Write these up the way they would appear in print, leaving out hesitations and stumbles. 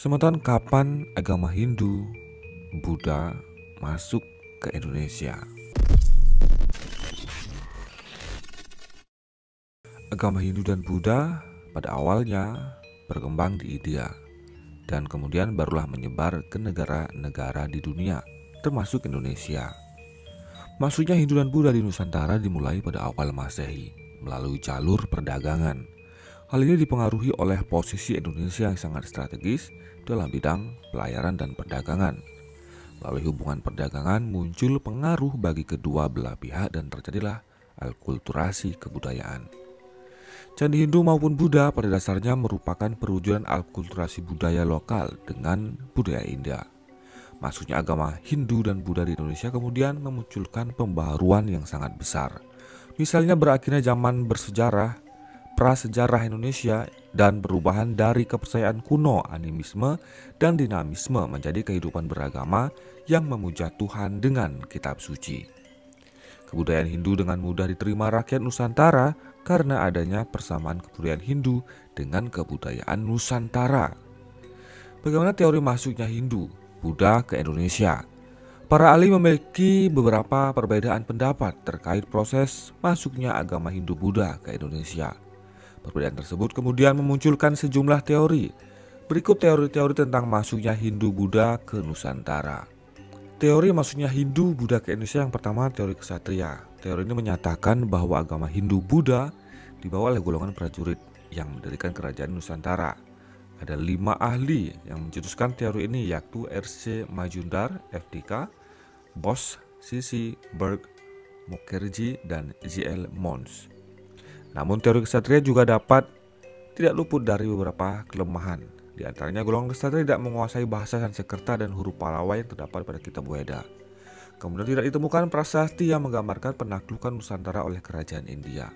Sementara kapan agama Hindu, Buddha masuk ke Indonesia? Agama Hindu dan Buddha pada awalnya berkembang di India dan kemudian barulah menyebar ke negara-negara di dunia, termasuk Indonesia. Masuknya Hindu dan Buddha di Nusantara dimulai pada awal Masehi melalui jalur perdagangan. Hal ini dipengaruhi oleh posisi Indonesia yang sangat strategis dalam bidang pelayaran dan perdagangan. Melalui hubungan perdagangan muncul pengaruh bagi kedua belah pihak dan terjadilah alkulturasi kebudayaan. Candi Hindu maupun Buddha pada dasarnya merupakan perwujudan alkulturasi budaya lokal dengan budaya India. Masuknya agama Hindu dan Buddha di Indonesia kemudian memunculkan pembaharuan yang sangat besar. Misalnya berakhirnya zaman bersejarah, prasejarah Indonesia dan perubahan dari kepercayaan kuno, animisme dan dinamisme menjadi kehidupan beragama yang memuja Tuhan dengan kitab suci. Kebudayaan Hindu dengan mudah diterima rakyat Nusantara karena adanya persamaan kebudayaan Hindu dengan kebudayaan Nusantara. Bagaimana teori masuknya Hindu, Buddha ke Indonesia? Para ahli memiliki beberapa perbedaan pendapat terkait proses masuknya agama Hindu Buddha ke Indonesia. Perbedaan tersebut kemudian memunculkan sejumlah teori. Berikut teori-teori tentang masuknya Hindu Buddha ke Nusantara. Teori masuknya Hindu Buddha ke Indonesia yang pertama, teori kesatria. Teori ini menyatakan bahwa agama Hindu Buddha dibawa oleh golongan prajurit yang mendirikan kerajaan Nusantara. Ada 5 ahli yang mencetuskan teori ini, yaitu R.C. Majumdar, FDK, Bose, C.C. Berg, Mukherjee, dan J.L. Mons. Namun teori kesatria juga tidak luput dari beberapa kelemahan. Di antaranya golongan kesatria tidak menguasai bahasa Sanskerta dan huruf Pallawa yang terdapat pada kitab Weda. Kemudian tidak ditemukan prasasti yang menggambarkan penaklukan Nusantara oleh kerajaan India.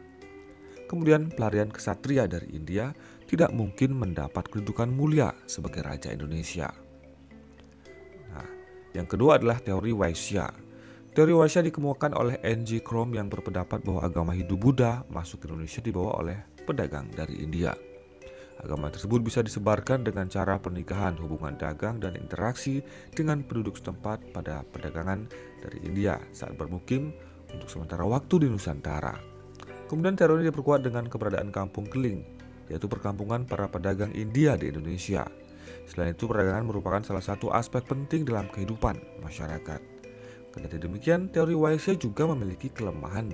Kemudian pelarian kesatria dari India tidak mungkin mendapat kedudukan mulia sebagai raja Indonesia. Nah, yang kedua adalah teori Waisya. Teori Waisya dikemukakan oleh N.G. Krom yang berpendapat bahwa agama Hindu Buddha masuk ke Indonesia dibawa oleh pedagang dari India. Agama tersebut bisa disebarkan dengan cara pernikahan, hubungan dagang, dan interaksi dengan penduduk setempat pada perdagangan dari India saat bermukim untuk sementara waktu di Nusantara. Kemudian teori ini diperkuat dengan keberadaan kampung keling, yaitu perkampungan para pedagang India di Indonesia. Selain itu, perdagangan merupakan salah satu aspek penting dalam kehidupan masyarakat. Kendati demikian, teori Waisya juga memiliki kelemahan.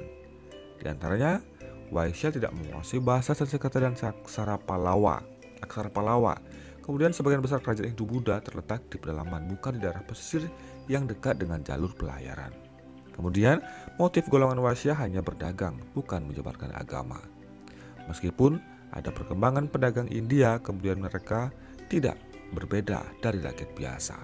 Di antaranya, Waisya tidak menguasai bahasa Sanskerta dan aksara Pallawa. Kemudian sebagian besar kerajaan Hindu Buddha terletak di pedalaman, bukan di daerah pesisir yang dekat dengan jalur pelayaran. Kemudian, motif golongan Waisya hanya berdagang, bukan menyebarkan agama. Meskipun ada perkembangan pedagang India, kemudian mereka tidak berbeda dari rakyat biasa.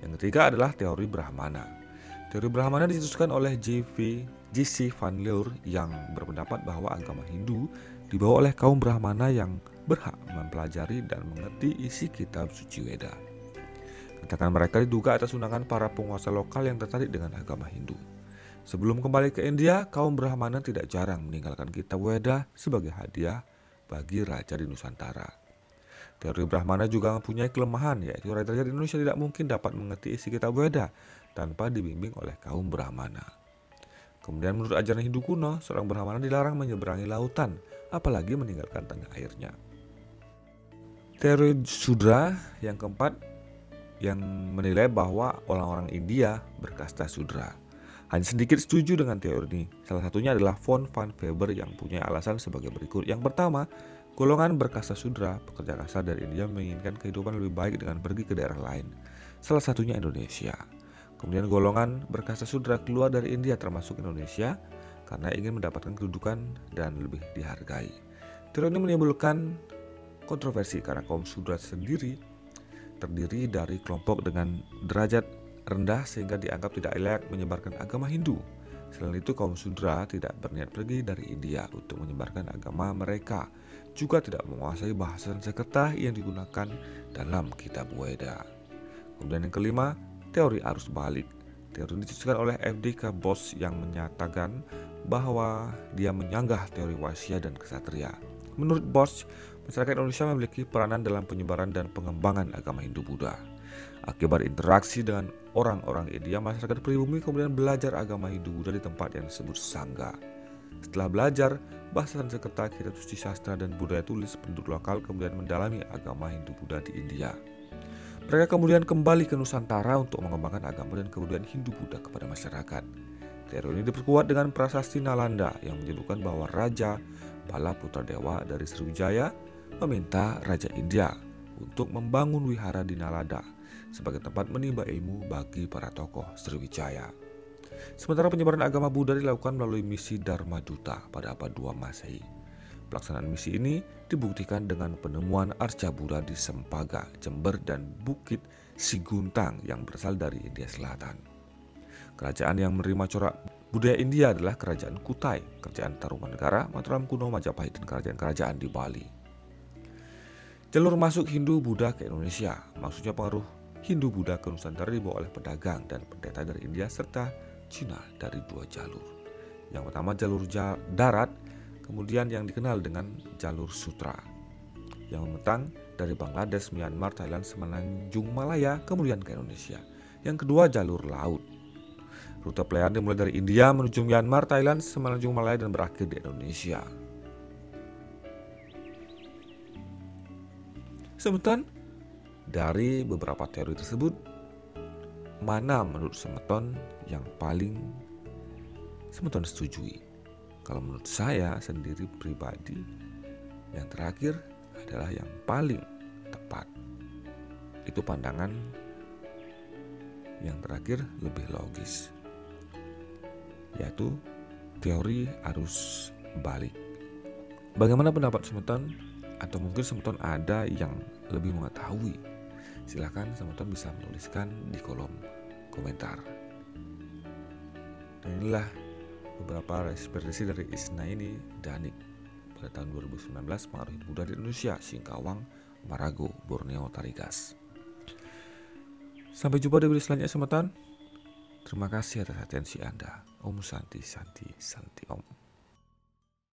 Yang ketiga adalah teori Brahmana. Teori Brahmana dicetuskan oleh J.C. Van Leur yang berpendapat bahwa agama Hindu dibawa oleh kaum Brahmana yang berhak mempelajari dan mengerti isi kitab suci Weda. Katakan mereka diduga atas undangan para penguasa lokal yang tertarik dengan agama Hindu. Sebelum kembali ke India, kaum Brahmana tidak jarang meninggalkan kitab Weda sebagai hadiah bagi raja di Nusantara. Teori Brahmana juga mempunyai kelemahan, yaitu raja di Indonesia tidak mungkin dapat mengerti isi kitab Weda tanpa dibimbing oleh kaum Brahmana. Kemudian menurut ajaran Hindu kuno, seorang Brahmana dilarang menyeberangi lautan, apalagi meninggalkan tanah airnya. Teori Sudra yang keempat yang menilai bahwa orang-orang India berkasta Sudra. Hanya sedikit setuju dengan teori ini. Salah satunya adalah von van Weber yang punya alasan sebagai berikut. Yang pertama, golongan berkasta Sudra, pekerja kasar dari India menginginkan kehidupan lebih baik dengan pergi ke daerah lain, salah satunya Indonesia. Kemudian golongan berkasta Sudra keluar dari India termasuk Indonesia karena ingin mendapatkan kedudukan dan lebih dihargai. Teori ini menimbulkan kontroversi karena kaum Sudra sendiri terdiri dari kelompok dengan derajat rendah sehingga dianggap tidak layak menyebarkan agama Hindu. Selain itu, kaum Sudra tidak berniat pergi dari India untuk menyebarkan agama mereka, juga tidak menguasai bahasa Sanskerta yang digunakan dalam kitab Weda. Kemudian yang kelima, teori arus balik. Teori ini dicetuskan oleh FDK Bose yang menyatakan bahwa dia menyanggah teori Waisya dan kesatria. Menurut Bose, Masyarakat Indonesia memiliki peranan dalam penyebaran dan pengembangan agama Hindu-Buddha. Akibat interaksi dengan orang-orang India, masyarakat pribumi kemudian belajar agama Hindu-Buddha di tempat yang disebut Sangha. Setelah belajar bahasa Sanskerta, kitab suci sastra, dan budaya tulis, penduduk lokal kemudian mendalami agama Hindu-Buddha di India. Mereka kemudian kembali ke Nusantara untuk mengembangkan agama dan kebudayaan Hindu-Buddha kepada masyarakat. Teori ini diperkuat dengan prasasti Nalanda yang menyebutkan bahwa Raja Bala Putra Dewa dari Sriwijaya meminta Raja India untuk membangun wihara di Nalanda sebagai tempat menimba ilmu bagi para tokoh Sriwijaya. Sementara penyebaran agama Buddha dilakukan melalui misi Dharma Duta pada abad 2 Masehi. Pelaksanaan misi ini dibuktikan dengan penemuan arca Buddha di Sempaga, Jember, dan Bukit Siguntang yang berasal dari India Selatan. Kerajaan yang menerima corak budaya India adalah Kerajaan Kutai, Kerajaan Tarumanegara, Mataram kuno, Majapahit, dan kerajaan-kerajaan di Bali. Jalur masuk Hindu-Buddha ke Indonesia, maksudnya pengaruh Hindu-Buddha ke Nusantara dibawa oleh pedagang dan pendeta dari India serta Cina dari 2 jalur. Yang pertama jalur darat, kemudian yang dikenal dengan jalur sutra, yang membentang dari Bangladesh, Myanmar, Thailand, Semenanjung Malaya, kemudian ke Indonesia. Yang kedua jalur laut. Rute pelayaran dimulai dari India menuju Myanmar, Thailand, Semenanjung Malaya, dan berakhir di Indonesia. Semeton, dari beberapa teori tersebut, mana menurut Semeton yang paling Semeton setujui? Kalau menurut saya sendiri pribadi, yang terakhir adalah yang paling tepat. Itu pandangan yang terakhir lebih logis, yaitu teori arus balik. Bagaimana pendapat Semeton? Atau mungkin Semeton ada yang lebih mengetahui? Silahkan Semeton bisa menuliskan di kolom komentar. Dan inilah beberapa ekspedisi dari Isnaini Danik pada tahun 2019 pengaruh Buddha di Indonesia, Singkawang, Marago, Borneo, Tarigas. Sampai jumpa di video selanjutnya Semeton. Terima kasih atas atensi Anda. Om Santi Santi Santi Om.